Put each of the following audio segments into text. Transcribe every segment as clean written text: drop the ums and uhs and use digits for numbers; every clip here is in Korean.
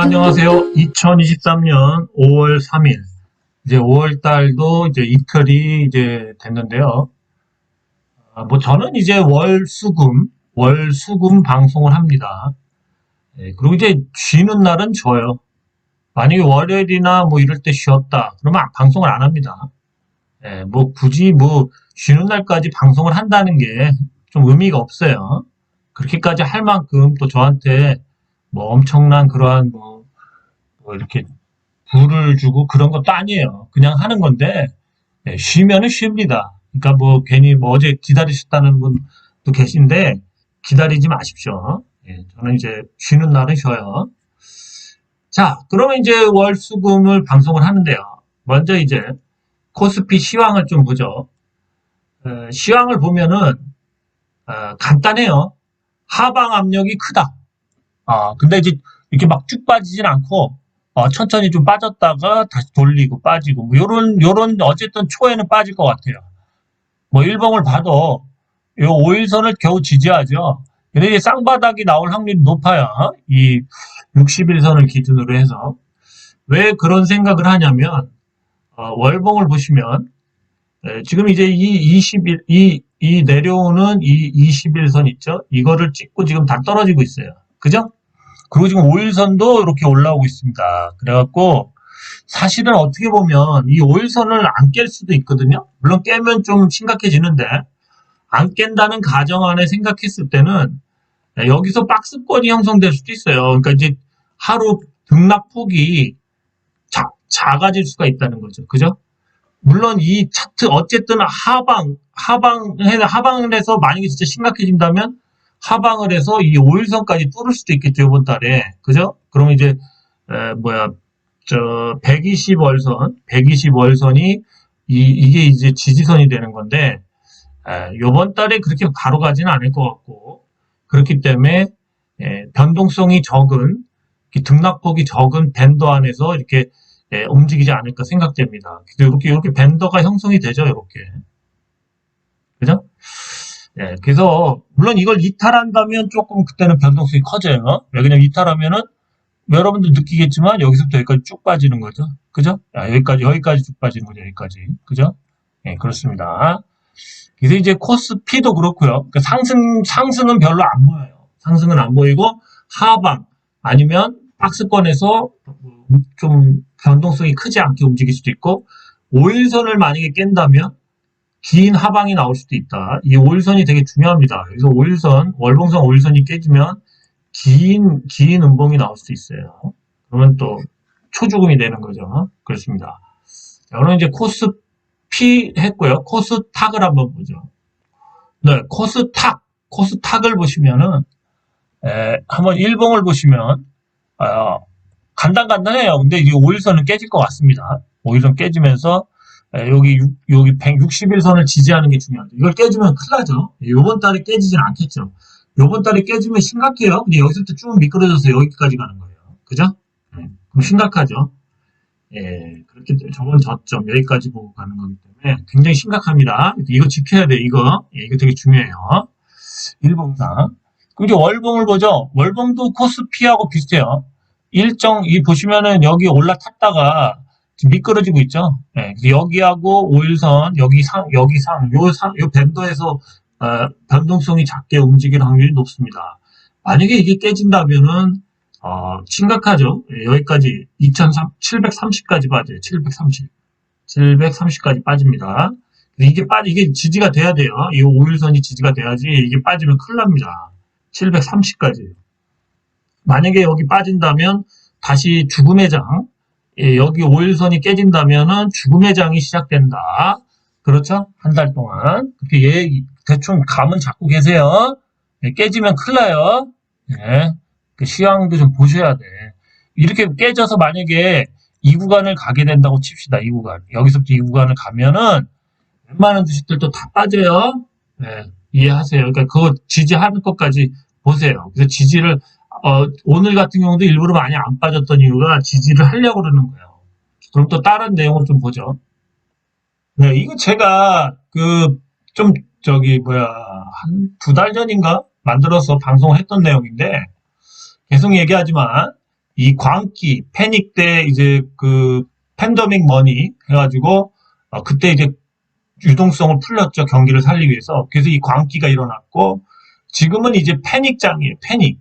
안녕하세요. 2023년 5월 3일. 이제 5월 달도 이제 이틀이 이제 됐는데요. 저는 이제 월수금 방송을 합니다. 그리고 이제 쉬는 날은 줘요. 만약에 월요일이나 뭐 이럴 때 쉬었다. 그러면 방송을 안 합니다. 굳이 쉬는 날까지 방송을 한다는 게 좀 의미가 없어요. 그렇게까지 할 만큼 또 저한테 뭐 엄청난 그러한 뭐 이렇게 부를 주고 그런 것도 아니에요. 그냥 하는 건데, 쉬면은 쉽니다. 그러니까 괜히 어제 기다리셨다는 분도 계신데, 기다리지 마십시오. 저는 이제 쉬는 날은 쉬어요. 자, 그러면 이제 월수금을 방송을 하는데요. 먼저 이제 코스피 시황을 좀 보죠. 시황을 보면은, 간단해요. 하방 압력이 크다. 근데 이제 이렇게 막 쭉 빠지진 않고, 천천히 좀 빠졌다가 다시 돌리고 빠지고, 요런, 어쨌든 초에는 빠질 것 같아요. 일봉을 봐도, 요 5일선을 겨우 지지하죠. 근데 이제 쌍바닥이 나올 확률이 높아요. 이 60일선을 기준으로 해서. 왜 그런 생각을 하냐면, 월봉을 보시면, 지금 이제 이 내려오는 이 21선 있죠? 이거를 찍고 지금 다 떨어지고 있어요. 그죠? 그리고 지금 5일선도 이렇게 올라오고 있습니다. 그래갖고, 사실은 어떻게 보면 이 5일선을 안 깰 수도 있거든요? 물론 깨면 좀 심각해지는데, 안 깬다는 가정 안에 생각했을 때는, 여기서 박스권이 형성될 수도 있어요. 그러니까 이제 하루 등락폭이 작아질 수가 있다는 거죠. 그죠? 물론 이 차트 어쨌든 하방을 해서 만약에 진짜 심각해진다면 하방을 해서 이 5일선까지 뚫을 수도 있겠죠, 이번 달에. 그죠? 그러면 이제 120월선이 이게 이제 지지선이 되는 건데 이번 달에 그렇게 바로 가지는 않을 것 같고, 그렇기 때문에 변동성이 적은, 등락폭이 적은 밴더 안에서 이렇게 움직이지 않을까 생각됩니다. 이렇게 밴더가 형성이 되죠, 이렇게. 그죠? 그래서 물론 이걸 이탈한다면 조금 그때는 변동성이 커져요. 왜냐면 이탈하면은 여러분들 느끼겠지만 여기서부터 여기까지 쭉 빠지는 거죠. 그죠? 여기까지 쭉 빠지는 거죠, 여기까지. 그죠? 그렇습니다. 그래서 이제 코스피도 그렇고요. 그러니까 상승은 별로 안 보여요. 상승은 안 보이고 하방 아니면 박스권에서 좀 변동성이 크지 않게 움직일 수도 있고, 5일선을 만약에 깬다면 긴 하방이 나올 수도 있다. 이 5일선이 되게 중요합니다. 그래서 월봉선 5일선이 깨지면 긴 음봉이 나올 수도 있어요. 그러면 또 초죽음이 되는 거죠. 그렇습니다. 자, 그럼 이제 코스피 했고요. 코스닥을 한번 보죠. 네, 코스닥을 보시면은, 한번 일봉을 보시면, 간단해요. 근데 이제 5일선은 깨질 것 같습니다. 5일선 깨지면서, 여기 161선을 지지하는 게 중요하죠. 이걸 깨지면 큰일 나죠. 요번 달에 깨지진 않겠죠. 요번 달에 깨지면 심각해요. 근데 여기서부터 쭉 미끄러져서 여기까지 가는 거예요. 그죠? 그럼 심각하죠. 그렇기 때문에 저건 저점 여기까지 보고 가는 거기 때문에 굉장히 심각합니다. 이거 지켜야 돼, 이거. 이거 되게 중요해요. 일봉상. 그럼 이제 월봉을 보죠. 월봉도 코스피하고 비슷해요. 보시면은 여기 올라탔다가 지금 미끄러지고 있죠. 여기하고 5일선, 요 밴더에서 변동성이 작게 움직일 확률이 높습니다. 만약에 이게 깨진다면은 심각하죠. 여기까지 730까지 빠져요. 730까지 빠집니다. 이게 지지가 돼야 돼요. 이 5일선이 지지가 돼야지. 이게 빠지면 큰일 납니다. 730까지. 만약에 여기 빠진다면 다시 죽음의 장, 여기 5일선이 깨진다면은 죽음의 장이 시작된다. 그렇죠? 한 달 동안. 그렇게 대충 감은 잡고 계세요. 깨지면 큰일 나요. 그 시황도 좀 보셔야 돼. 이렇게 깨져서 만약에 이 구간을 가게 된다고 칩시다. 이 구간. 여기서부터 이 구간을 가면은 웬만한 주식들도 다 빠져요. 이해하세요. 그러니까 그거 지지하는 것까지 보세요. 그래서 지지를 오늘 같은 경우도 일부러 많이 안 빠졌던 이유가 지지를 하려고 그러는 거예요. 그럼 또 다른 내용을 좀 보죠. 네, 이거 제가 한 2달 전인가 만들어서 방송을 했던 내용인데 계속 얘기하지만 이 광기, 패닉 때 이제 그 팬더믹 머니 해가지고 그때 이제 유동성을 풀렸죠. 경기를 살리기 위해서. 그래서 이 광기가 일어났고 지금은 이제 패닉장이에요. 패닉.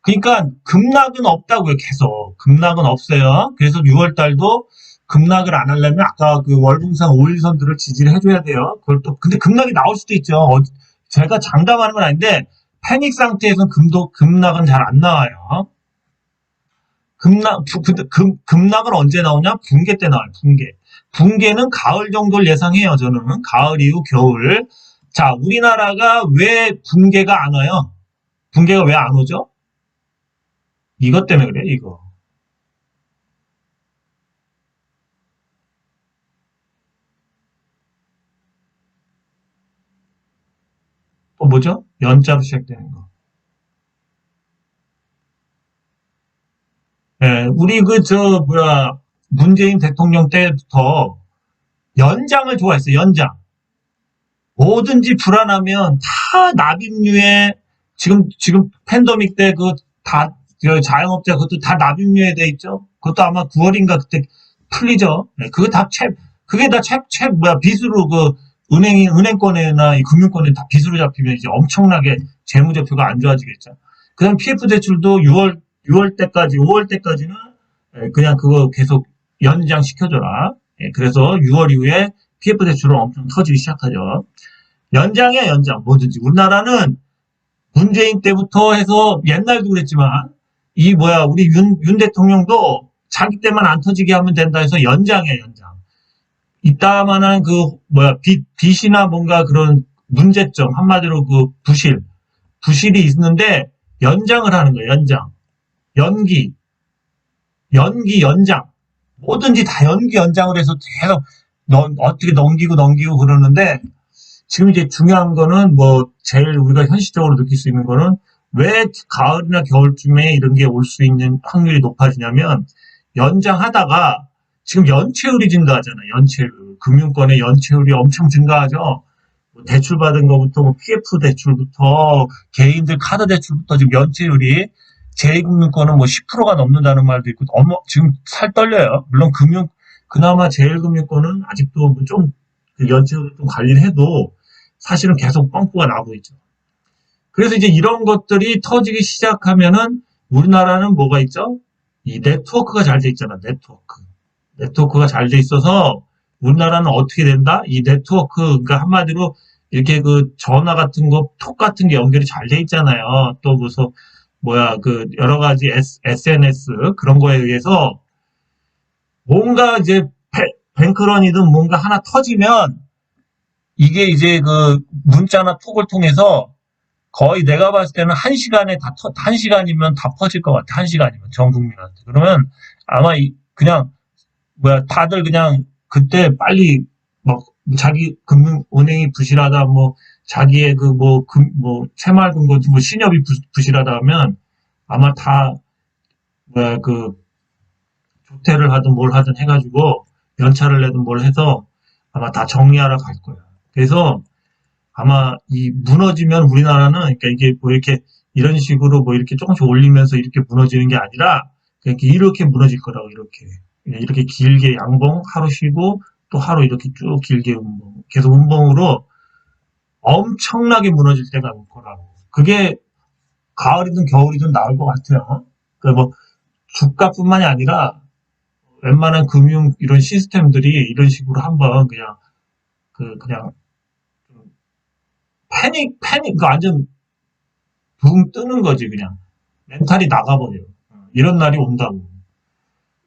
그러니까 급락은 없다고요. 계속 급락은 없어요. 그래서 6월 달도 급락을 안 하려면 아까 그 월봉상 5일선들을 지지를 해줘야 돼요. 그걸 또 근데 급락이 나올 수도 있죠. 제가 장담하는 건 아닌데 패닉 상태에서는 급락은 잘 안 나와요. 급락은 언제 나오냐? 붕괴 때 나와요. 붕괴. 붕괴는 가을 정도를 예상해요. 저는 가을 이후 겨울. 자, 우리나라가 왜 붕괴가 안 와요? 붕괴가 왜 안 오죠? 이것 때문에 그래, 이거. 또 뭐죠? 연자로 시작되는 거. 예, 우리 문재인 대통령 때부터 연장을 좋아했어요, 연장. 뭐든지 불안하면 다 납입류에, 지금 팬데믹 때 자영업자 그것도 다 납입류에 돼 있죠? 그것도 아마 9월인가 그때 풀리죠? 네, 그게 다 빚으로 은행권이나 이 금융권에 다 빚으로 잡히면 이제 엄청나게 재무제표가 안 좋아지겠죠. 그 다음 PF 대출도 6월 때까지, 5월 때까지는 그냥 그거 계속 연장시켜줘라. 예, 그래서 6월 이후에 PF 대출은 엄청 터지기 시작하죠. 연장이야, 연장. 뭐든지. 우리나라는 문재인 때부터 해서 옛날도 그랬지만, 우리 윤 대통령도 자기 때만 안 터지게 하면 된다 해서 연장이야, 연장. 이따만한 빚이나 뭔가 그런 문제점, 한마디로 부실이 있는데, 연장을 하는 거예요, 연장. 연기, 연장. 뭐든지 다 연장을 해서 계속 어떻게 넘기고 그러는데, 지금 이제 중요한 거는 제일 우리가 현실적으로 느낄 수 있는 거는 왜 가을이나 겨울쯤에 이런 게 올 수 있는 확률이 높아지냐면 연장하다가 지금 연체율이 증가하잖아요. 연체율. 금융권의 연체율이 엄청 증가하죠. 대출 받은 거부터 PF 대출부터 개인들 카드 대출부터 지금 연체율이 제2금융권은 10%가 넘는다는 말도 있고 지금 살 떨려요. 물론 그나마 제1금융권은 아직도 좀 연체율을 좀 관리를 해도 사실은 계속 뻥꾸가 나고 있죠. 그래서 이제 이런 것들이 터지기 시작하면은 우리나라는 뭐가 있죠? 이 네트워크가 잘 돼 있잖아, 네트워크. 네트워크가 잘 돼 있어서 우리나라는 어떻게 된다? 이 네트워크, 그러니까 한마디로 이렇게 전화 같은 톡 같은 게 연결이 잘 돼 있잖아요. 또 여러 가지 SNS 그런 거에 의해서 뭔가 이제 뱅크런이든 뭔가 하나 터지면 이게 이제 문자나 톡을 통해서 거의 내가 봤을 때는 한 시간이면 다 퍼질 것 같아. 한 시간이면 전 국민한테. 그러면 아마 그냥 다들 그냥 그때 빨리 자기 은행이 부실하다 자기의 새마을금고 신협이 부실하다 하면 아마 다 조퇴를 하든 뭘 하든 해가지고 연차를 내든 뭘 해서 아마 다 정리하러 갈 거야. 그래서 아마 무너지면 우리나라는 그러니까 이게 이렇게 이런 식으로 이렇게 조금씩 올리면서 이렇게 무너지는 게 아니라 이렇게 무너질 거라고 이렇게 길게 양봉 하루 쉬고 또 하루 이렇게 쭉 길게 계속 운봉으로 엄청나게 무너질 때가 올 거라고. 그게 가을이든 겨울이든 나올 것 같아요. 주가뿐만이 아니라 웬만한 금융 이런 시스템들이 이런 식으로 한번 그냥 패닉, 완전 붕 뜨는 거지, 그냥. 멘탈이 나가버려. 이런 날이 온다고.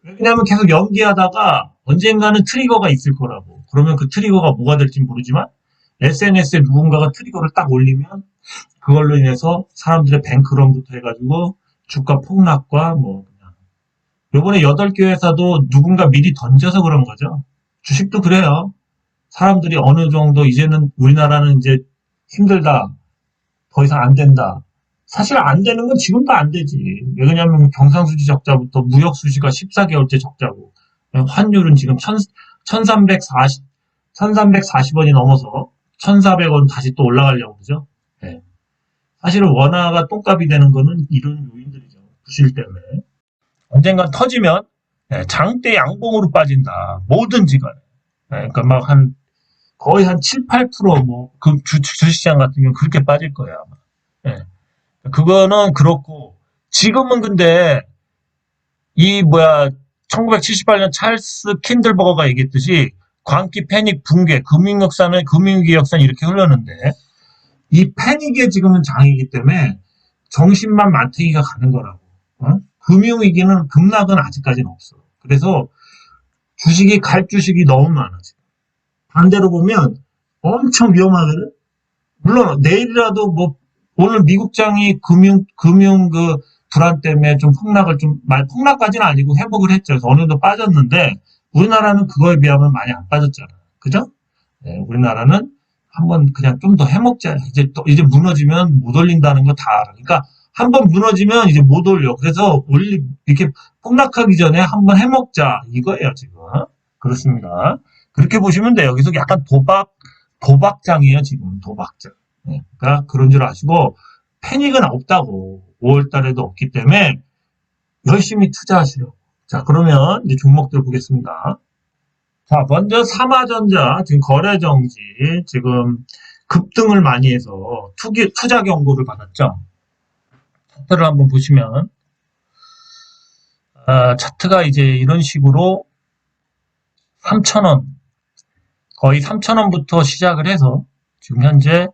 왜냐면 계속 연기하다가 언젠가는 트리거가 있을 거라고. 그러면 그 트리거가 뭐가 될지 모르지만 SNS에 누군가가 트리거를 딱 올리면 그걸로 인해서 사람들의 뱅크런부터 해가지고 주가 폭락과 그냥. 요번에 8개 회사도 누군가 미리 던져서 그런 거죠. 주식도 그래요. 사람들이 어느 정도 이제는 우리나라는 이제 힘들다. 더 이상 안 된다. 사실 안 되는 건 지금도 안 되지. 왜냐면 경상수지 적자부터 무역수지가 14개월째 적자고 환율은 지금 1340원이 넘어서 1400원 다시 또 올라가려고 그러죠. 네. 사실은 원화가 똥값이 되는 거는 이런 요인들이죠. 부실 때문에. 언젠간 터지면 장대 양봉으로 빠진다. 뭐든지 간에. 그러니까 막 거의 한 7, 8%뭐 그 주식시장 같은 경우 그렇게 빠질 거예요, 아마. 그거는 그렇고 지금은 근데 이 1978년 찰스 킨들버거가 얘기했듯이 광기 패닉 붕괴 금융위기 역사는 이렇게 흘렀는데 이 패닉에 지금은 장이기 때문에 정신만 만태기가 가는 거라고. 금융위기는 급락은 아직까지는 없어. 그래서 주식이 갈 주식이 너무 많아 지금. 반대로 보면 엄청 위험하거든. 물론 내일이라도 뭐 오늘 미국장이 금융 그 불안 때문에 좀 폭락까지는 아니고 회복을 했죠. 그래서 어느 정도 빠졌는데 우리나라는 그거에 비하면 많이 안 빠졌잖아. 그죠? 우리나라는 한번 그냥 좀 더 해먹자. 이제 무너지면 못 올린다는 거 다 알아. 그러니까 한번 무너지면 이제 못 올려. 그래서 이렇게 폭락하기 전에 한번 해먹자. 이거예요, 지금. 그렇습니다. 그렇게 보시면 돼요. 여기서 약간 도박장이에요, 지금. 도박장. 그러니까 그런 줄 아시고, 패닉은 없다고. 5월 달에도 없기 때문에 열심히 투자하시려고. 자, 그러면 이제 종목들 보겠습니다. 자, 먼저 삼화전자, 지금 거래정지, 지금 급등을 많이 해서 투자 경고를 받았죠. 차트를 한번 보시면, 차트가 이제 이런 식으로 3,000원, 거의 3,000원부터 시작을 해서 지금 현재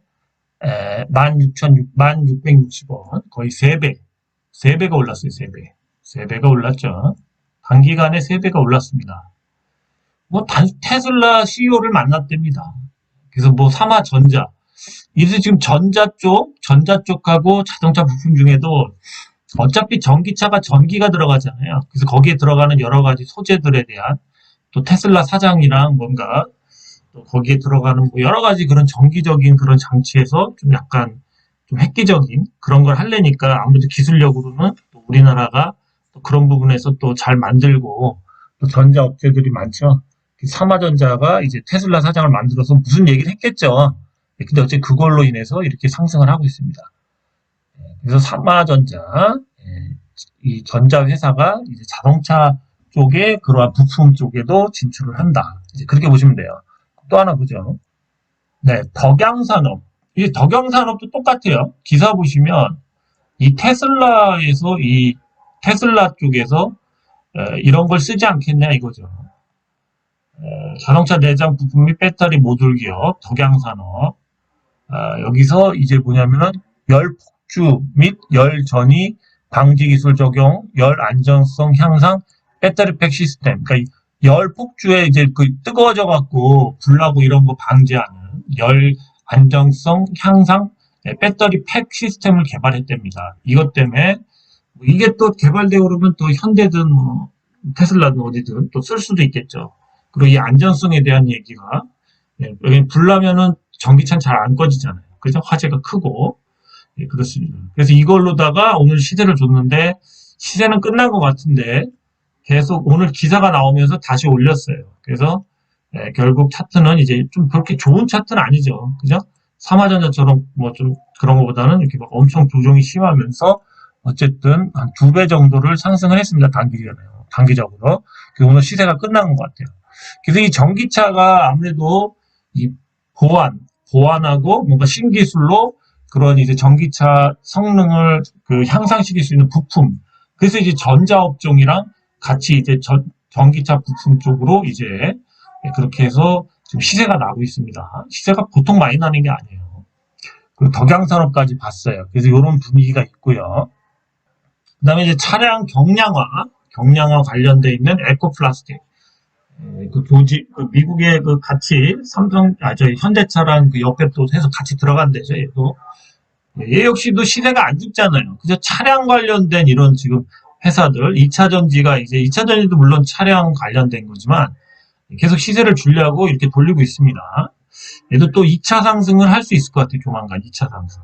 16,660원, 거의 3배, 3배가 올랐어요, 3배. 3배가 올랐죠. 단기간에 3배가 올랐습니다. 테슬라 CEO를 만났답니다. 그래서 삼화전자. 이제 지금 전자 쪽하고 자동차 부품 중에도 어차피 전기차가 전기가 들어가잖아요. 그래서 거기에 들어가는 여러 가지 소재들에 대한 또 테슬라 사장이랑 뭔가 또 거기에 들어가는 여러 가지 그런 정기적인 그런 장치에서 좀 약간 좀 획기적인 그런 걸 하려니까 아무래도 기술력으로는 또 우리나라가 또 그런 부분에서 또 잘 만들고 또 전자 업체들이 많죠. 삼화전자가 이제 테슬라 사장을 만들어서 무슨 얘기를 했겠죠. 근데 어쨌든 그걸로 인해서 이렇게 상승을 하고 있습니다. 그래서 삼화전자, 이 전자 회사가 이제 자동차 쪽에 그러한 부품 쪽에도 진출을 한다. 이제 그렇게 보시면 돼요. 또 하나 보죠. 네, 덕양산업. 이 덕양산업도 똑같아요. 기사 보시면 이 테슬라에서 이 테슬라 쪽에서 이런 걸 쓰지 않겠냐 이거죠. 자동차 내장 부품 및 배터리 모듈 기업 덕양산업. 여기서 이제 뭐냐면은 열 폭주 및 열 전이 방지 기술 적용, 열 안전성 향상 배터리 팩 시스템. 그러니까 열 폭주에 이제 그 뜨거워져 갖고 불나고 이런 거 방지하는 열 안정성 향상 배터리 팩 시스템을 개발했답니다. 이것 때문에 이게 또 개발되고 그러면 또 현대든 테슬라든 어디든 또 쓸 수도 있겠죠. 그리고 이 안전성에 대한 얘기가 여기 불나면은 전기차는 잘 안 꺼지잖아요. 그래서 화재가 크고 그렇습니다. 그래서 이걸로다가 오늘 시세를 줬는데 시세는 끝난 것 같은데 계속 오늘 기사가 나오면서 다시 올렸어요. 그래서 결국 차트는 이제 좀 그렇게 좋은 차트는 아니죠. 그죠? 삼화전자처럼 좀 그런 것보다는 이렇게 막 엄청 조정이 심하면서 어쨌든 한 2배 정도를 상승을 했습니다. 단기적으로. 오늘 시세가 끝난 것 같아요. 그래서 이 전기차가 아무래도 이 보완하고 뭔가 신기술로 그런 이제 전기차 성능을 향상시킬 수 있는 부품. 그래서 이제 전자업종이랑 같이 이제 전기차 부품 쪽으로 이제 그렇게 해서 지금 시세가 나고 있습니다. 시세가 보통 많이 나는 게 아니에요. 그리고 덕양산업까지 봤어요. 그래서 이런 분위기가 있고요. 그 다음에 이제 차량 경량화 관련돼 있는 에코플라스틱. 미국의 같이 현대차랑 옆에 또 해서 같이 들어간 데죠, 얘도. 얘 역시도 시세가 안 죽잖아요. 그죠? 차량 관련된 이런 지금 회사들, 2차전지도 물론 차량 관련된 거지만 계속 시세를 주려고 이렇게 돌리고 있습니다. 얘도 또 2차 상승을 할 수 있을 것 같아요, 조만간 2차 상승.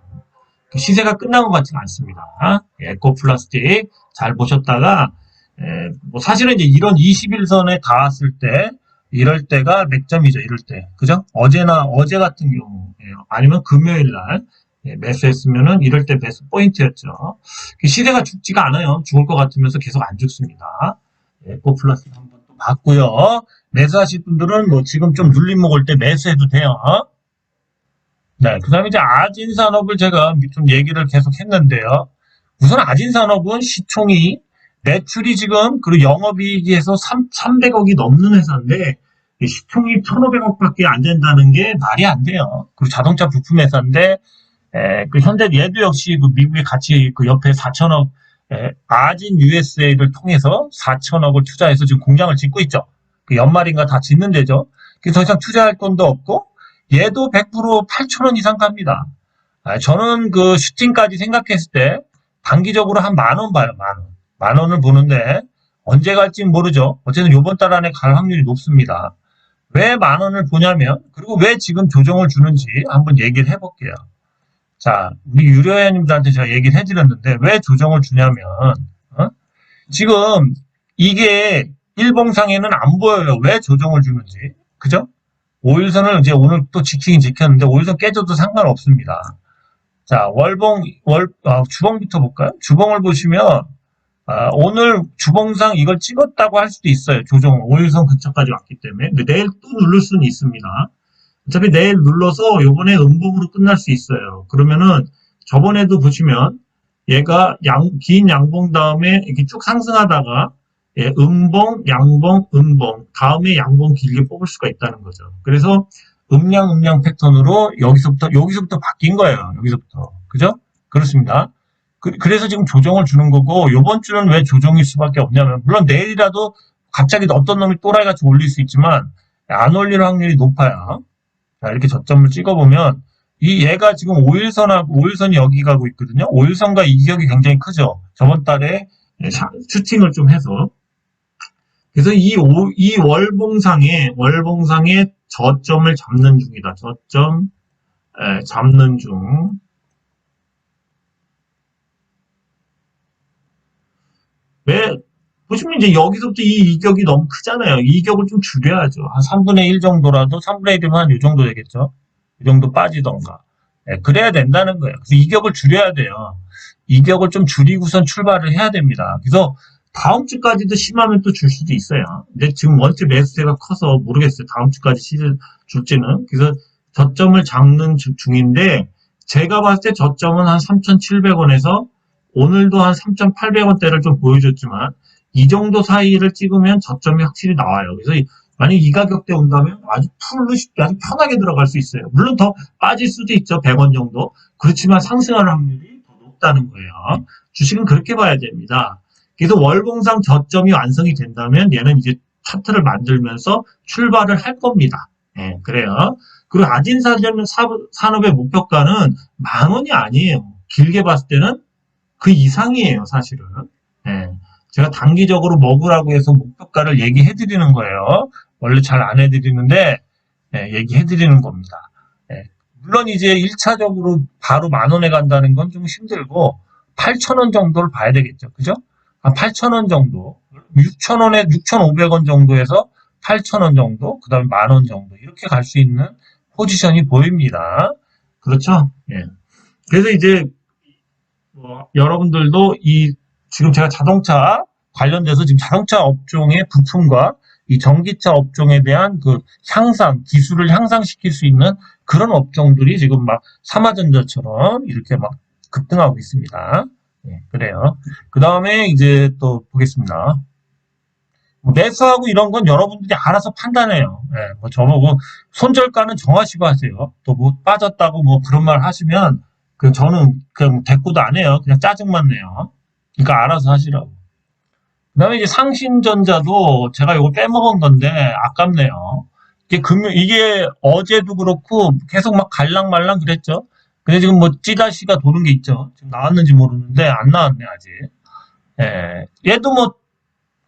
시세가 끝난 것 같지는 않습니다. 에코플라스틱 잘 보셨다가 사실은 이제 이런 21선에 닿았을 때 이럴 때가 맥점이죠. 이럴 때 그죠? 어제 같은 경우 아니면 금요일 날 예, 매수했으면은 이럴 때 매수 포인트였죠. 시세가 죽지가 않아요. 죽을 것 같으면서 계속 안 죽습니다. 예, 꼭 플러스 한번 또 봤고요. 매수하실 분들은 뭐 지금 좀 눌림 먹을 때 매수해도 돼요. 네, 그 다음에 이제 아진산업을 제가 좀 얘기를 계속 했는데요. 우선 아진산업은 시총이 매출이 지금 그리고 영업이익에서 300억이 넘는 회사인데 시총이 1,500억밖에 안 된다는 게 말이 안 돼요. 그리고 자동차 부품 회사인데 그 현대 얘도 역시 그 미국의 가치 그 옆에 4천억 아진 USA를 통해서 4천억을 투자해서 지금 공장을 짓고 있죠. 그 연말인가 다 짓는 데죠. 그래서 더 이상 투자할 돈도 없고 얘도 100% 8천원 이상 갑니다. 저는 그 슈팅까지 생각했을 때 단기적으로 한 10,000원 봐요. 10,000원. 10,000원을 보는데 언제 갈지는 모르죠. 어쨌든 이번 달 안에 갈 확률이 높습니다. 왜 10,000원을 보냐면 그리고 왜 지금 조정을 주는지 한번 얘기를 해볼게요. 자, 우리 유료회원님들한테 제가 얘기를 해드렸는데 왜 조정을 주냐면 지금 이게 일봉상에는 안 보여요. 왜 조정을 주는지. 그죠? 5일선을 이제 오늘 또 지키긴 지켰는데 5일선 깨져도 상관없습니다. 자, 주봉부터 볼까요? 주봉을 보시면 오늘 주봉상 이걸 찍었다고 할 수도 있어요. 조정 5일선 근처까지 왔기 때문에. 근데 내일 또 누를 수는 있습니다. 어차피 내일 눌러서 요번에 음봉으로 끝날 수 있어요. 그러면은 저번에도 보시면 얘가 긴 양봉 다음에 이렇게 쭉 상승하다가 예, 음봉, 양봉, 음봉 다음에 양봉 길게 뽑을 수가 있다는 거죠. 그래서 음량 패턴으로 여기서부터 바뀐 거예요. 여기서부터. 그죠? 그렇습니다. 그래서 지금 조정을 주는 거고 이번 주는 왜 조정일 수밖에 없냐면 물론 내일이라도 갑자기 어떤 놈이 또라이같이 올릴 수 있지만 안 올릴 확률이 높아요. 자, 이렇게 저점을 찍어보면 얘가 지금 5일선이 여기 가고 있거든요. 5일선과 이격이 굉장히 크죠. 저번 달에 슈팅을 좀 해서 그래서 이 월봉상에 저점을 잡는 중이다. 저점 잡는 중. 왜 보시면 이제 여기서부터 이 이격이 너무 크잖아요. 이 이격을 좀 줄여야죠. 한 3분의 1 정도라도 3분의 1이면 한 이 정도 되겠죠. 이 정도 빠지던가. 그래야 된다는 거예요. 그래서 이격을 줄여야 돼요. 이격을 좀 줄이고선 출발을 해야 됩니다. 그래서 다음 주까지도 심하면 또 줄 수도 있어요. 근데 지금 원체 매수세가 커서 모르겠어요. 다음 주까지 줄지는. 그래서 저점을 잡는 중인데 제가 봤을 때 저점은 한 3,700원에서 오늘도 한 3,800원대를 좀 보여줬지만 이 정도 사이를 찍으면 저점이 확실히 나와요. 그래서 만약 이 가격대 온다면 아주 아주 편하게 들어갈 수 있어요. 물론 더 빠질 수도 있죠. 100원 정도. 그렇지만 상승할 확률이 더 높다는 거예요. 주식은 그렇게 봐야 됩니다. 그래서 월봉상 저점이 완성이 된다면 얘는 이제 차트를 만들면서 출발을 할 겁니다. 예, 그래요. 그리고 아진산업의 목표가는 10,000원이 아니에요. 길게 봤을 때는 그 이상이에요, 사실은. 예, 제가 단기적으로 먹으라고 해서 목표가를 얘기해 드리는 거예요. 원래 잘 안 해드리는데 얘기해 드리는 겁니다. 예, 물론 이제 1차적으로 바로 10,000원에 간다는 건 좀 힘들고 8,000원 정도를 봐야 되겠죠. 그죠? 한 8,000원 정도, 6,000원에 6,500원 정도에서 8,000원 정도, 그 다음에 10,000원 정도 이렇게 갈 수 있는 포지션이 보입니다. 그렇죠? 예. 그래서 이제 여러분들도 지금 제가 자동차 관련돼서 지금 자동차 업종의 부품과 이 전기차 업종에 대한 그 기술을 향상시킬 수 있는 그런 업종들이 지금 막 삼화전자처럼 이렇게 막 급등하고 있습니다. 네, 그래요. 그 다음에 이제 또 보겠습니다. 매수하고 이런 건 여러분들이 알아서 판단해요. 네, 뭐 저보고 손절가는 정하시고 하세요. 또 뭐 빠졌다고 뭐 그런 말 하시면 저는 그냥 대꾸도 안 해요. 그냥 짜증만 내요. 그러니까 알아서 하시라고. 그 다음에 이제 상신전자도 제가 이걸 빼먹은 건데 아깝네요. 이게 어제도 그렇고 계속 막 갈랑말랑 그랬죠. 근데 지금 뭐 찌다시가 도는 게 있죠. 지금 나왔는지 모르는데 안 나왔네 아직. 예, 얘도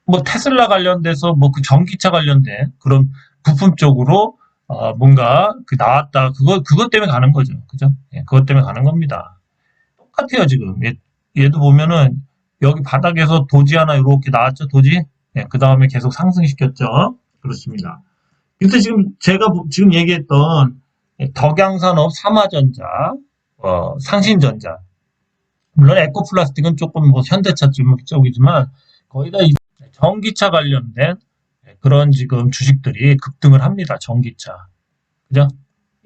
뭐 테슬라 관련돼서 뭐 그 전기차 관련된 그런 부품 쪽으로 뭔가 나왔다. 그것 때문에 가는 거죠. 그죠? 예, 그것 때문에 가는 겁니다. 똑같아요 지금. 얘도 보면은 여기 바닥에서 도지 하나 이렇게 나왔죠. 도지. 예, 그 다음에 계속 상승시켰죠. 그렇습니다. 그래서 지금 제가 지금 얘기했던 덕양산업, 삼화전자 상신전자. 물론 에코플라스틱은 조금 뭐 현대차 쪽이지만 거의 다 전기차 관련된 그런 지금 주식들이 급등을 합니다. 전기차. 그죠?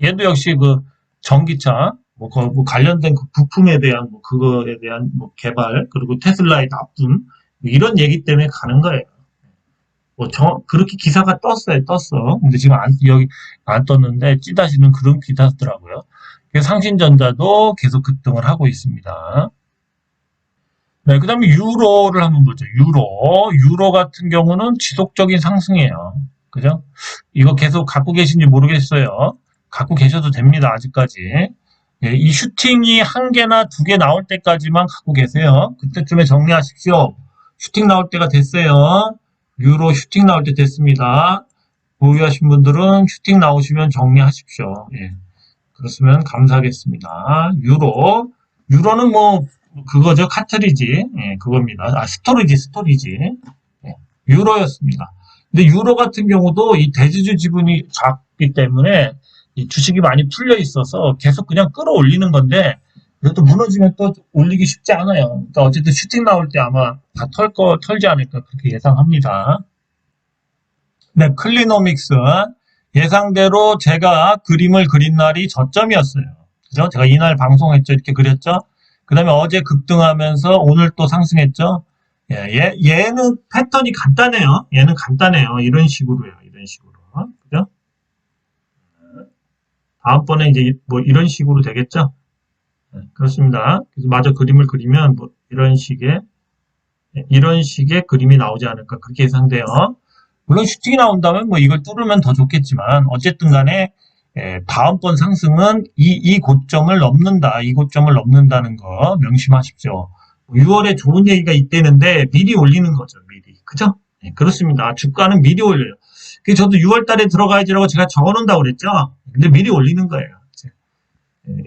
얘도 역시 그 전기차, 뭐 관련된 그 부품에 대한, 뭐 그거에 대한 뭐 개발, 그리고 테슬라의 납품, 뭐 이런 얘기 때문에 가는 거예요. 그렇게 기사가 떴어. 근데 지금 여기 안 떴는데, 찌다시는 그런 기사더라고요. 그래서 상신전자도 계속 급등을 하고 있습니다. 네, 그 다음에 유로를 한번 보죠. 유로 같은 경우는 지속적인 상승이에요. 그죠? 이거 계속 갖고 계신지 모르겠어요. 갖고 계셔도 됩니다. 아직까지. 예, 이 슈팅이 한 개나 두 개 나올 때까지만 갖고 계세요. 그때쯤에 정리하십시오. 슈팅 나올 때가 됐어요. 유로 슈팅 나올 때 됐습니다. 보유하신 분들은 슈팅 나오시면 정리하십시오. 예, 그렇으면 감사하겠습니다. 유로는 뭐 그거죠. 카트리지. 예, 그겁니다. 스토리지. 예, 유로였습니다. 근데 유로 같은 경우도 이 대주주 지분이 작기 때문에 이 주식이 많이 풀려 있어서 계속 그냥 끌어올리는 건데, 이것도 무너지면 또 올리기 쉽지 않아요. 그러니까 어쨌든 슈팅 나올 때 아마 다 털지 않을까 그렇게 예상합니다. 네, 클리노믹스. 예상대로 제가 그림을 그린 날이 저점이었어요. 그죠? 제가 이날 방송했죠. 이렇게 그렸죠? 그 다음에 어제 급등하면서 오늘 또 상승했죠? 예, 얘는 패턴이 간단해요. 얘는 간단해요. 이런 식으로요. 이런 식으로. 그죠? 다음번에 이제 뭐 이런 식으로 되겠죠? 네, 그렇습니다. 그래서 마저 그림을 그리면 뭐 이런 식의 그림이 나오지 않을까 그렇게 예상돼요. 물론 슈팅이 나온다면 뭐 이걸 뚫으면 더 좋겠지만 어쨌든 간에 다음번 상승은 이 고점을 넘는다. 이 고점을 넘는다는 거 명심하십시오. 6월에 좋은 얘기가 있다는데 미리 올리는 거죠. 미리. 그죠? 네, 그렇습니다. 주가는 미리 올려요. 그래서 저도 6월 달에 들어가야지라고 제가 적어놓는다고 그랬죠. 근데 미리 올리는 거예요.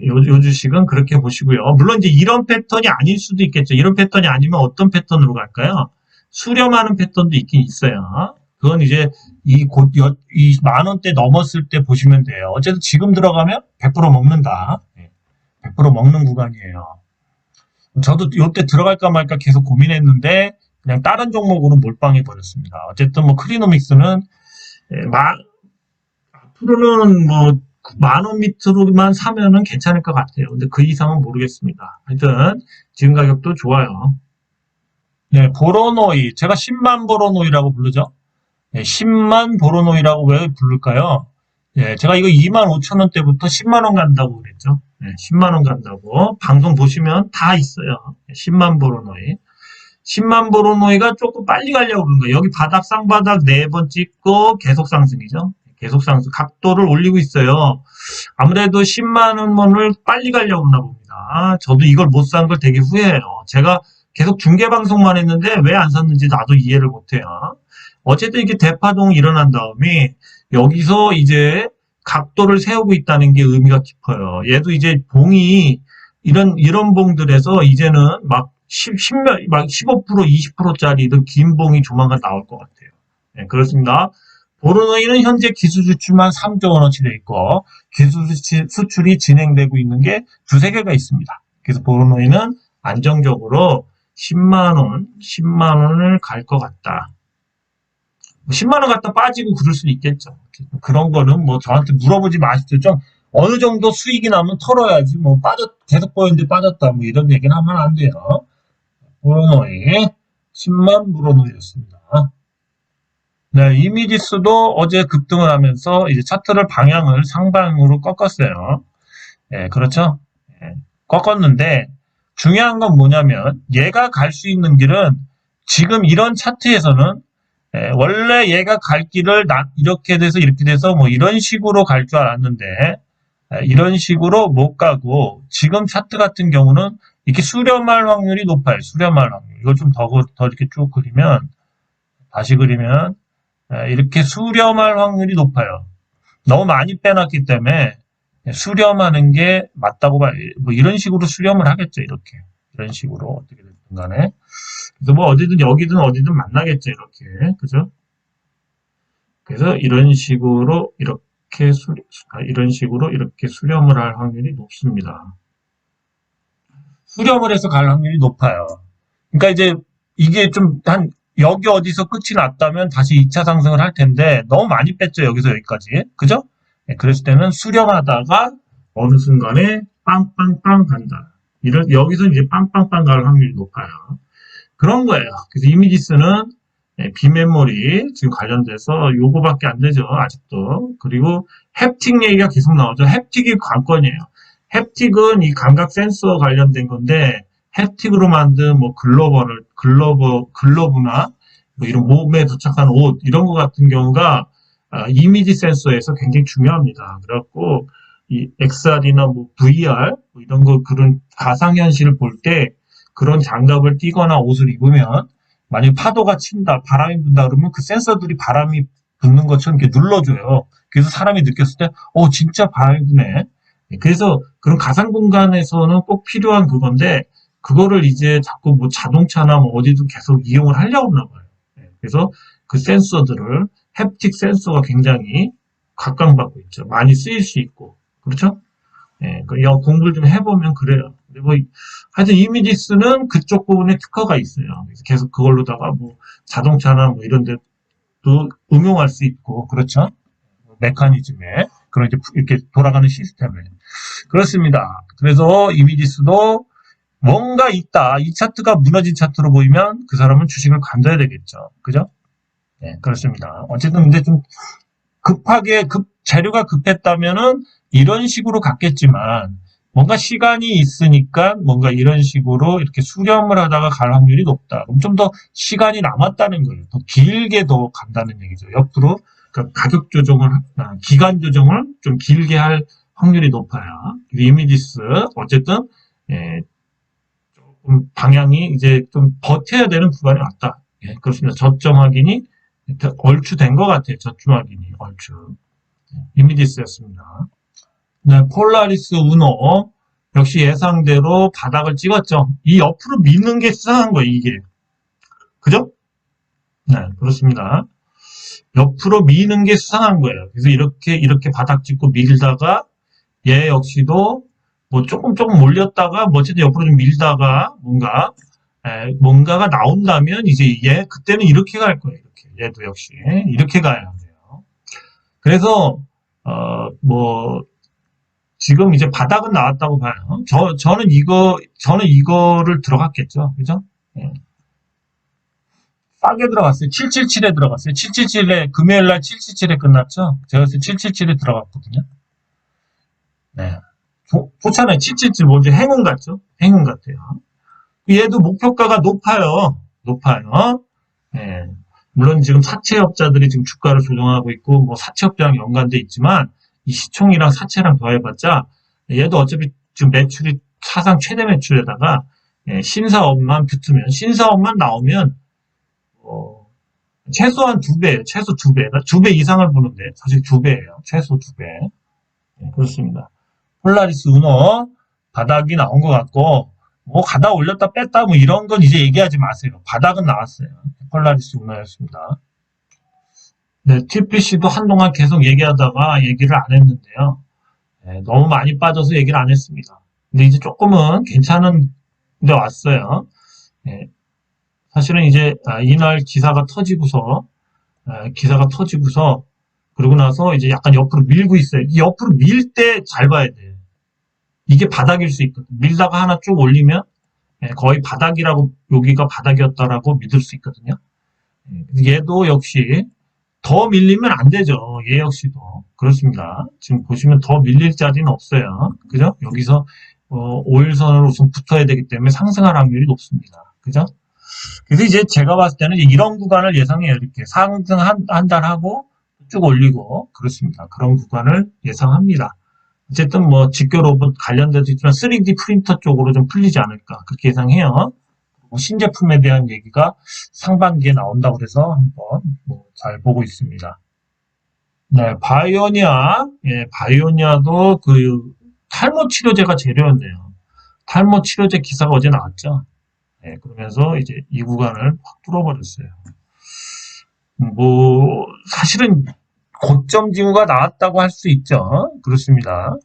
요 주식은 그렇게 보시고요. 물론 이제 이런 패턴이 아닐 수도 있겠죠. 이런 패턴이 아니면 어떤 패턴으로 갈까요? 수렴하는 패턴도 있긴 있어요. 그건 이제 이 만 원대 넘었을 때 보시면 돼요. 어쨌든 지금 들어가면 100% 먹는다. 100% 먹는 구간이에요. 저도 이때 들어갈까 말까 계속 고민했는데 그냥 다른 종목으로 몰빵해 버렸습니다. 어쨌든 뭐 크리노믹스는 앞으로는 뭐 만 원 밑으로만 사면은 괜찮을 것 같아요. 근데 그 이상은 모르겠습니다. 하여튼 지금 가격도 좋아요. 네, 보로노이. 제가 10만 보로노이라고 부르죠. 네, 10만 보로노이라고 왜 부를까요? 예, 제가 이거 2만 5천 원대부터 10만 원 간다고 그랬죠. 네, 10만 원 간다고. 방송 보시면 다 있어요. 10만 보로노이. 10만 보로노이가 조금 빨리 가려고 그러는 거예요. 여기 바닥, 쌍바닥 4번 찍고 계속 상승이죠. 계속 상승. 각도를 올리고 있어요. 아무래도 10만 원을 빨리 가려고 하나 봅니다. 저도 이걸 못 산 걸 되게 후회해요. 제가 계속 중계 방송만 했는데 왜 안 샀는지 나도 이해를 못해요. 어쨌든 이렇게 대파동이 일어난 다음에 여기서 이제 각도를 세우고 있다는 게 의미가 깊어요. 얘도 이제 봉이 이런 봉들에서 이제는 막 15%, 20%짜리 긴 봉이 조만간 나올 것 같아요. 네, 그렇습니다. 보르노이는 현재 기술 수출만 3조 원어치 돼 있고 기술 수출이 진행되고 있는 게 두세 개가 있습니다. 그래서 보르노이는 안정적으로 10만 원을 갈 것 같다. 10만 원 갖다 빠지고 그럴 수도 있겠죠. 그런 거는 뭐 저한테 물어보지 마십시오. 좀 어느 정도 수익이 나면 털어야지. 뭐 계속 보였는데 빠졌다. 뭐 이런 얘기는 하면 안 돼요. 브로노이 10만 브로노이였습니다. 네, 이미지스도 어제 급등을 하면서 이제 차트를 방향을 상방으로 꺾었어요. 예, 그렇죠? 예, 꺾었는데 중요한 건 뭐냐면 얘가 갈 수 있는 길은 지금 이런 차트에서는 원래 얘가 갈 길을 이렇게 돼서 뭐 이런 식으로 갈 줄 알았는데 이런 식으로 못 가고 지금 차트 같은 경우는 이렇게 수렴할 확률이 높아요. 수렴할 확률. 이걸 좀 더 이렇게 쭉 그리면 다시 그리면 이렇게 수렴할 확률이 높아요. 너무 많이 빼놨기 때문에 수렴하는 게 맞다고 봐요. 뭐 이런 식으로 수렴을 하겠죠. 이런 식으로 어떻게 됐든 간에. 그래서 뭐 어디든 여기든 어디든 만나겠죠. 이렇게. 그죠? 그래서 이런 식으로 이렇게 수렴을 할 확률이 높습니다. 수렴을 해서 갈 확률이 높아요. 그러니까 이제 이게 좀 여기 어디서 끝이 났다면 다시 2차 상승을 할 텐데 너무 많이 뺐죠. 여기서 여기까지. 그죠? 네, 그랬을 때는 수렴하다가 어느 순간에 빵빵빵 간다. 여기서 이제 빵빵빵 갈 확률이 높아요. 그런 거예요. 그래서 이미지스는 비메모리 지금 관련돼서 요거밖에 안 되죠. 아직도. 그리고 햅틱 얘기가 계속 나오죠. 햅틱이 관건이에요. 햅틱은 이 감각 센서 관련된 건데 햅틱으로 만든 뭐 글러브나 뭐 이런 몸에 부착한 옷 이런 거 같은 경우가 이미지 센서에서 굉장히 중요합니다. 그래갖고 이 XR이나 뭐 VR 뭐 이런 거 그런 가상현실을 볼 때 그런 장갑을 끼거나 옷을 입으면 만약 파도가 친다, 바람이 분다 그러면 그 센서들이 바람이 붙는 것처럼 이렇게 눌러줘요. 그래서 사람이 느꼈을 때, 진짜 바람이 부네. 그래서 그런 가상 공간에서는 꼭 필요한 그건데, 그거를 이제 자꾸 뭐 자동차나 뭐 어디든 계속 이용을 하려고 하나 봐요. 그래서 그 센서들을, 햅틱 센서가 굉장히 각광받고 있죠. 많이 쓰일 수 있고. 그렇죠? 공부를 좀 해보면 그래요. 그리고 하여튼 이미지스는 그쪽 부분에 특허가 있어요. 그래서 계속 그걸로다가 뭐 자동차나 뭐 이런 데도 응용할 수 있고, 그렇죠? 메커니즘에. 그런 이렇게 돌아가는 시스템에. 그렇습니다. 그래서 이미지스도 뭔가 있다. 이 차트가 무너진 차트로 보이면 그 사람은 주식을 관둬야 되겠죠. 그죠? 네, 그렇습니다. 어쨌든 근데 좀 재료가 급했다면은 이런 식으로 갔겠지만 뭔가 시간이 있으니까 뭔가 이런 식으로 이렇게 수렴을 하다가 갈 확률이 높다. 그럼 좀 더 시간이 남았다는 거예요. 더 길게 더 간다는 얘기죠. 옆으로 그러니까 가격 조정을, 기간 조정을 좀 길게 할 확률이 높아요. 이미지스 어쨌든 조금 방향이 이제 좀 버텨야 되는 구간이 왔다. 그렇습니다. 저점 확인이 얼추 된 것 같아요. 저점 확인이 얼추. 이미지스였습니다. 네, 폴라리스 우노 역시 예상대로 바닥을 찍었죠. 이 옆으로 미는 게 수상한 거예요, 이게. 그죠? 네, 그렇습니다. 옆으로 미는 게 수상한 거예요. 그래서 이렇게 바닥 찍고 밀다가 얘 역시도 뭐 조금 몰렸다가 뭐 어쨌든 옆으로 좀 밀다가 뭔가가 나온다면 이제 얘 그때는 이렇게 갈 거예요. 이렇게 얘도 역시 이렇게 가야 돼요. 그래서 뭐 지금 이제 바닥은 나왔다고 봐요. 저는 이거를 들어갔겠죠. 그죠? 예. 싸게 들어갔어요. 777에 들어갔어요. 777에, 금요일날 777에 끝났죠? 제가 그래서 777에 들어갔거든요. 네. 좋잖아요. 777 뭐지? 행운 같죠? 행운 같아요. 얘도 목표가가 높아요. 높아요. 예. 물론 지금 사채업자들이 지금 주가를 조정하고 있고, 뭐 사채업자랑 연관돼 있지만, 이 시총이랑 사채랑 더해봤자, 얘도 어차피 지금 매출이 사상 최대 매출에다가, 신사업만 붙으면, 신사업만 나오면, 최소한 2배예요. 최소 2배. 2배 이상을 보는데, 사실 2배예요. 최소 2배. 그렇습니다. 폴라리스 우노, 바닥이 나온 것 같고, 뭐 가다 올렸다 뺐다 뭐 이런 건 이제 얘기하지 마세요. 바닥은 나왔어요. 폴라리스 우노였습니다. 네, TPC도 한동안 계속 얘기하다가 얘기를 안 했는데요. 너무 많이 빠져서 얘기를 안 했습니다. 근데 이제 조금은 괜찮은 데 왔어요. 사실은 이제 이날 기사가 터지고서 그러고 나서 이제 약간 옆으로 밀고 있어요. 이 옆으로 밀 때 잘 봐야 돼요. 이게 바닥일 수 있거든. 밀다가 하나 쭉 올리면 거의 바닥이라고 여기가 바닥이었다라고 믿을 수 있거든요. 얘도 역시 더 밀리면 안 되죠. 얘 역시도 그렇습니다. 지금 보시면 더 밀릴 자리는 없어요. 그죠? 여기서 5일선으로 우선 붙어야 되기 때문에 상승할 확률이 높습니다. 그죠? 그래서 이제 제가 봤을 때는 이런 구간을 예상해요. 이렇게 상승 한 달 하고 쭉 올리고 그렇습니다. 그런 구간을 예상합니다. 어쨌든 뭐 직교 로봇 관련돼도 있지만 3D 프린터 쪽으로 좀 풀리지 않을까 그렇게 예상해요. 신제품에 대한 얘기가 상반기에 나온다고 그래서 한번 잘 보고 있습니다. 네, 바이오니아도 그 탈모 치료제가 재료였네요. 탈모 치료제 기사가 어제 나왔죠. 그러면서 이제 이 구간을 확 뚫어버렸어요. 뭐 사실은 고점 징후가 나왔다고 할 수 있죠. 그렇습니다.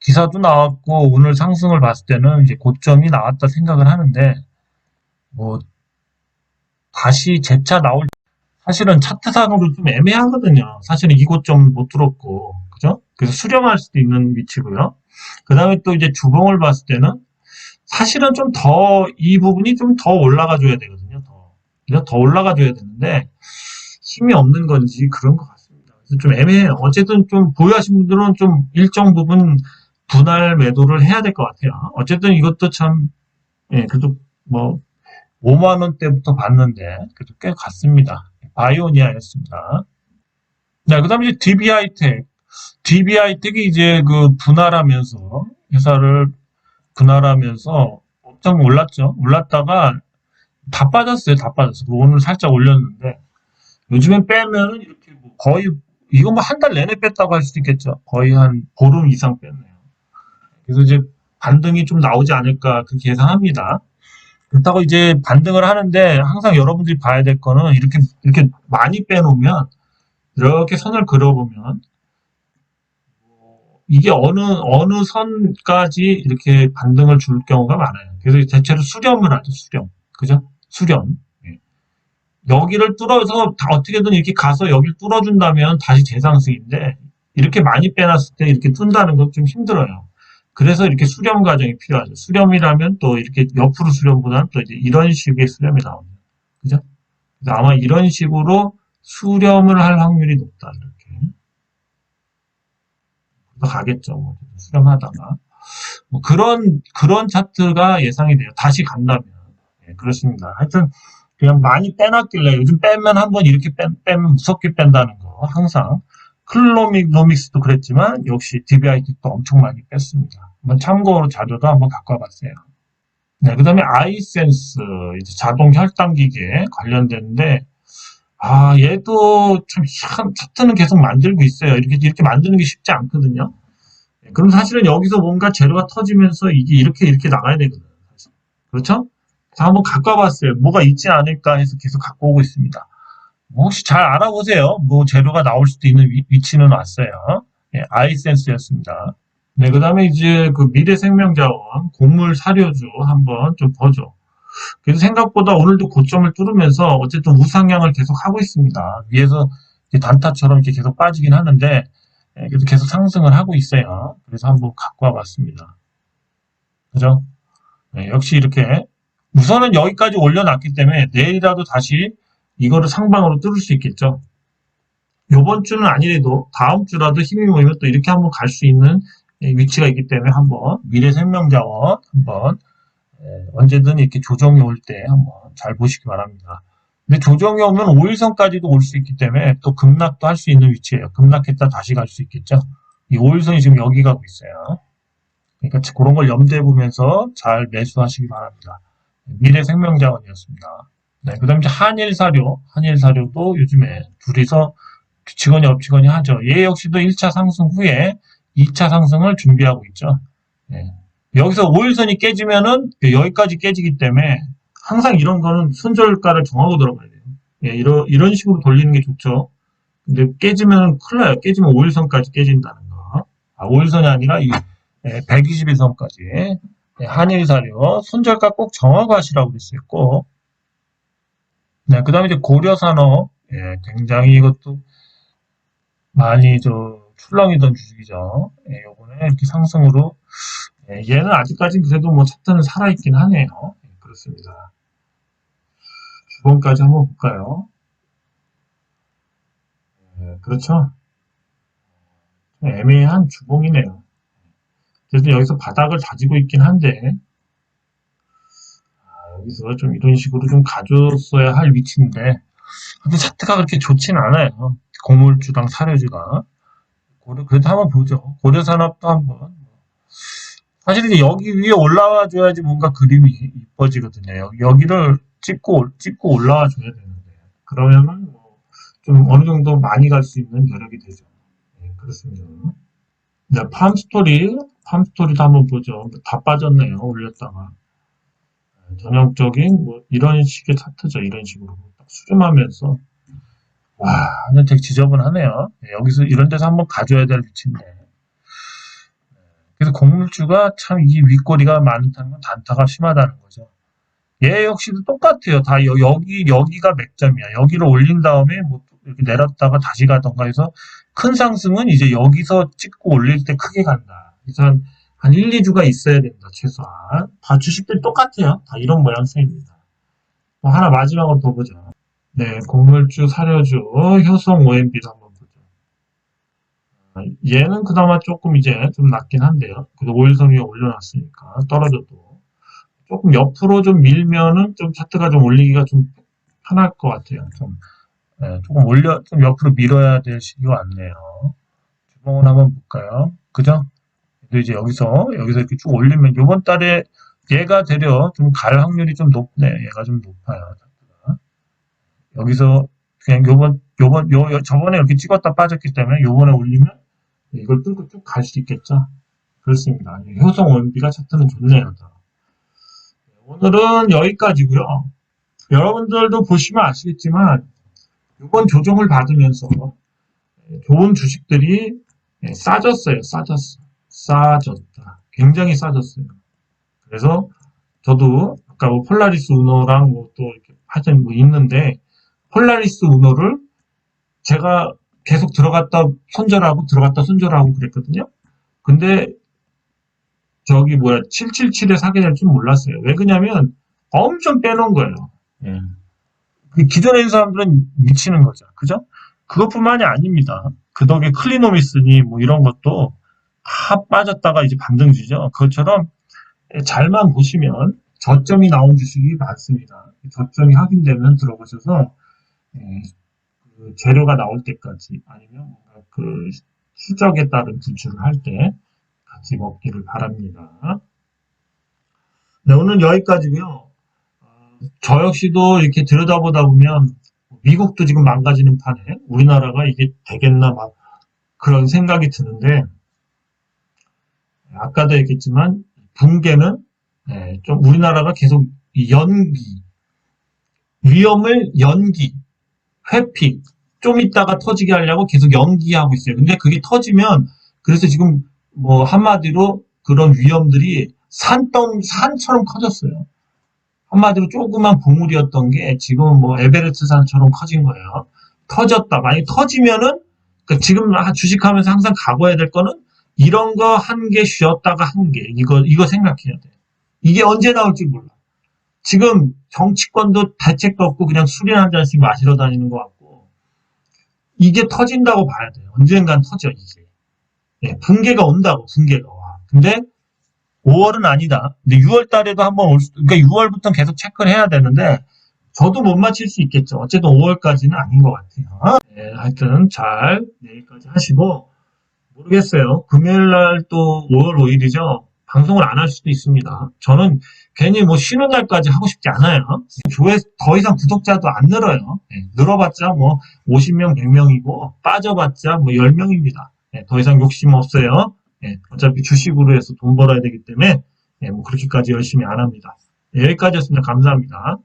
기사도 나왔고 오늘 상승을 봤을 때는 이제 고점이 나왔다 생각을 하는데 뭐 다시 재차 나올 사실은 차트상으로 좀 애매하거든요. 사실은 이 고점 못 들었고 그죠? 그래서 수렴할 수도 있는 위치고요. 그 다음에 또 이제 주봉을 봤을 때는 사실은 좀 더 이 부분이 좀 더 올라가 줘야 되거든요. 더 올라가 줘야 되는데 힘이 없는 건지 그런 것 같습니다. 그래서 좀 애매해요. 어쨌든 좀 보유하신 분들은 좀 일정 부분 분할 매도를 해야 될 것 같아요. 어쨌든 이것도 참, 예, 그래도 뭐, 5만 원대부터 봤는데, 그래도 꽤 갔습니다. 바이오니아였습니다. 네, 그 다음에 이제 DB하이텍. DB하이텍이 이제 그 분할하면서, 회사를 분할하면서 엄청 올랐죠. 올랐다가 다 빠졌어요. 다 빠졌어요. 오늘 살짝 올렸는데, 요즘엔 빼면은 이렇게 뭐 거의 이거 뭐 한 달 내내 뺐다고 할 수도 있겠죠. 거의 한 보름 이상 뺐네요. 그래서 이제 반등이 좀 나오지 않을까 그렇게 예상합니다. 그렇다고 이제 반등을 하는데 항상 여러분들이 봐야 될 거는 이렇게 많이 빼놓으면 이렇게 선을 그려보면 이게 어느 선까지 이렇게 반등을 줄 경우가 많아요. 그래서 대체로 수렴을 하죠. 수렴. 그죠? 수렴. 예. 여기를 뚫어서 다 어떻게든 이렇게 가서 여기를 뚫어준다면 다시 재상승인데 이렇게 많이 빼놨을 때 이렇게 둔다는 건 좀 힘들어요. 그래서 이렇게 수렴 과정이 필요하죠. 수렴이라면 또 이렇게 옆으로 수렴보다는 또 이제 이런 식의 수렴이 나옵니다. 그죠? 그래서 아마 이런 식으로 수렴을 할 확률이 높다. 이렇게. 그래서 가겠죠. 뭐 수렴하다가. 뭐 그런 차트가 예상이 돼요. 다시 간다면. 예, 그렇습니다. 하여튼, 그냥 많이 빼놨길래 요즘 빼면 한번 이렇게 빼면 무섭게 뺀다는 거. 항상. 클로미노믹스도 그랬지만 역시 DBIT도 엄청 많이 뺐습니다. 한번 참고로 자료도 한번 갖고 와봤어요. 네, 그 다음에 아이센스, 이제 자동 혈당 기계 관련된데, 아, 얘도 참 차트는 계속 만들고 있어요. 이렇게 만드는 게 쉽지 않거든요. 그럼 사실은 여기서 뭔가 재료가 터지면서 이게 이렇게 나가야 되거든요. 사실. 그렇죠? 자, 한번 갖고 와봤어요. 뭐가 있지 않을까 해서 계속 갖고 오고 있습니다. 뭐 혹시 잘 알아보세요. 뭐 재료가 나올 수도 있는 위치는 왔어요. 예, 아이센스였습니다. 네, 그 다음에 이제 그 미래생명자원, 곡물 사료주 한번 좀 보죠. 그래서 생각보다 오늘도 고점을 뚫으면서 어쨌든 우상향을 계속 하고 있습니다. 위에서 단타처럼 이렇게 계속 빠지긴 하는데, 예, 그래도 계속 상승을 하고 있어요. 그래서 한번 갖고 와봤습니다. 그죠? 네, 역시 이렇게 우선은 여기까지 올려놨기 때문에 내일이라도 다시 이거를 상방으로 뚫을 수 있겠죠. 요번 주는 아니래도 다음 주라도 힘이 모이면 또 이렇게 한번 갈 수 있는 위치가 있기 때문에 한번 미래생명자원 한번 언제든 이렇게 조정이 올 때 한번 잘 보시기 바랍니다. 근데 조정이 오면 5일선까지도 올 수 있기 때문에 또 급락도 할 수 있는 위치예요. 급락했다 다시 갈 수 있겠죠. 이 5일선이 지금 여기 가고 있어요. 그러니까 그런 걸 염두에 보면서 잘 매수하시기 바랍니다. 미래생명자원이었습니다. 네, 그 다음에 이제 한일사료도 요즘에 둘이서 뒤치거니 엎치거니 하죠. 얘 역시도 1차 상승 후에 2차 상승을 준비하고 있죠. 네. 여기서 5일선이 깨지면은 여기까지 깨지기 때문에 항상 이런 거는 손절가를 정하고 들어가야 돼요. 예, 이런 식으로 돌리는 게 좋죠. 근데 깨지면 큰일 나요. 깨지면 5일선까지 깨진다는 거. 아, 5일선이 아니라 121선까지. 한일사료, 손절가 꼭 정하고 하시라고 그랬어요. 꼭. 네, 그 다음에 이제 고려산업. 예, 굉장히 이것도 많이 출렁이던 주식이죠. 예, 요번에 이렇게 상승으로. 예, 얘는 아직까지는 그래도 뭐 차트는 살아있긴 하네요. 예, 그렇습니다. 주봉까지 한번 볼까요? 예, 그렇죠. 애매한 주봉이네요. 그래서 여기서 바닥을 다지고 있긴 한데, 여기서 좀 이런 식으로 좀 가줬어야 할 위치인데, 근데 차트가 그렇게 좋진 않아요. 곡물주당 사료주가. 그래도 한번 보죠. 고려산업도 한번. 사실 이제 여기 위에 올라와 줘야지 뭔가 그림이 이뻐지거든요. 여기를 찍고 올라와 줘야 되는데. 그러면은 좀 어느 정도 많이 갈 수 있는 여력이 되죠. 네, 그렇습니다. 네, 팜스토리도 한번 보죠. 다 빠졌네요. 올렸다가. 전형적인 뭐 이런 식의 차트죠. 이런 식으로 딱 수렴하면서 와, 되게 지저분하네요. 네, 여기서 이런 데서 한번 가져야 될 위치인데. 그래서 그래서 곡물주가 참 이 윗꼬리가 많다는 건 단타가 심하다는 거죠. 얘 역시도 똑같아요. 다 여기가 맥점이야. 여기를 올린 다음에 뭐 이렇게 내렸다가 다시 가던가 해서 큰 상승은 이제 여기서 찍고 올릴 때 크게 간다. 그래서 한 1, 2주가 있어야 된다. 최소한. 다 주식들 똑같아요. 다 이런 모양새입니다. 뭐 하나 마지막으로 더 보죠. 네, 곡물주, 사료주, 효성 OMB도 한번 보죠. 얘는 그나마 조금 이제 좀 낮긴 한데요. 그래도 5일선 위에 올려놨으니까 떨어져도 조금 옆으로 좀 밀면은 좀 차트가 좀 올리기가 좀 편할 것 같아요. 좀 좀 옆으로 밀어야 될 시기가 왔네요. 주봉을 한번 볼까요? 그죠? 그래도 이제 여기서 이렇게 쭉 올리면 요번 달에 얘가 되려 좀 갈 확률이 좀 높네. 얘가 좀 높아요. 여기서 그냥 저번에 이렇게 찍었다 빠졌기 때문에 요번에 올리면 이걸 뚫고 쭉 갈 수 있겠죠? 그렇습니다. 효성 OMB가 차트는 좋네요. 오늘은 여기까지고요. 여러분들도 보시면 아시겠지만 이번 조정을 받으면서 좋은 주식들이 싸졌어요. 싸졌다. 굉장히 싸졌어요. 그래서 저도 아까 뭐 폴라리스 우노랑 뭐 또 이렇게 하여튼 뭐 있는데 폴라리스 우노를 제가 계속 들어갔다 손절하고 그랬거든요. 근데 저기 777에 사게 될 줄 몰랐어요. 왜 그러냐면 엄청 빼놓은 거예요. 예. 기존에 있는 사람들은 미치는 거죠. 그죠? 그것뿐만이 아닙니다. 그 덕에 클리노미스니 뭐 이런 것도 다 빠졌다가 이제 반등주죠. 그것처럼 잘만 보시면 저점이 나온 주식이 많습니다. 저점이 확인되면 들어보셔서 그 재료가 나올 때까지 아니면 뭔가 그 실적에 따른 분출을 할 때 같이 먹기를 바랍니다. 네, 오늘 여기까지고요. 저 역시도 이렇게 들여다보다 보면 미국도 지금 망가지는 판에 우리나라가 이게 되겠나 막 그런 생각이 드는데 아까도 얘기했지만 붕괴는 좀 우리나라가 계속 위험을 회피 좀 있다가 터지게 하려고 계속 연기하고 있어요. 근데 그게 터지면 그래서 지금 뭐 한마디로 그런 위험들이 산처럼 커졌어요. 한마디로 조그만 봉우리였던 게 지금은 뭐 에베레스트 산처럼 커진 거예요. 터졌다. 만약에 터지면은 지금 주식하면서 항상 각오해야 될 거는 이런 거 한 개 쉬었다가 한 개. 이거 생각해야 돼. 이게 언제 나올지 몰라. 지금 정치권도 대책도 없고 그냥 술이나 한 잔씩 마시러 다니는 것 같고 이게 터진다고 봐야 돼요. 언젠간 터져 이게. 붕괴가 온다고 붕괴가 와. 근데 5월은 아니다. 근데 6월 달에도 한번 그러니까 6월부터 계속 체크를 해야 되는데 저도 못 맞힐 수 있겠죠. 어쨌든 5월까지는 아닌 것 같아요. 하여튼 잘 내일까지 하시고 모르겠어요. 금요일 날 또 5월 5일이죠. 방송을 안 할 수도 있습니다. 저는 괜히 뭐 쉬는 날까지 하고 싶지 않아요. 조회수 더 이상 구독자도 안 늘어요. 늘어봤자 뭐 50명, 100명이고 빠져봤자 뭐 10명입니다. 더 이상 욕심 없어요. 어차피 주식으로 해서 돈 벌어야 되기 때문에 뭐 그렇게까지 열심히 안 합니다. 여기까지였습니다. 감사합니다.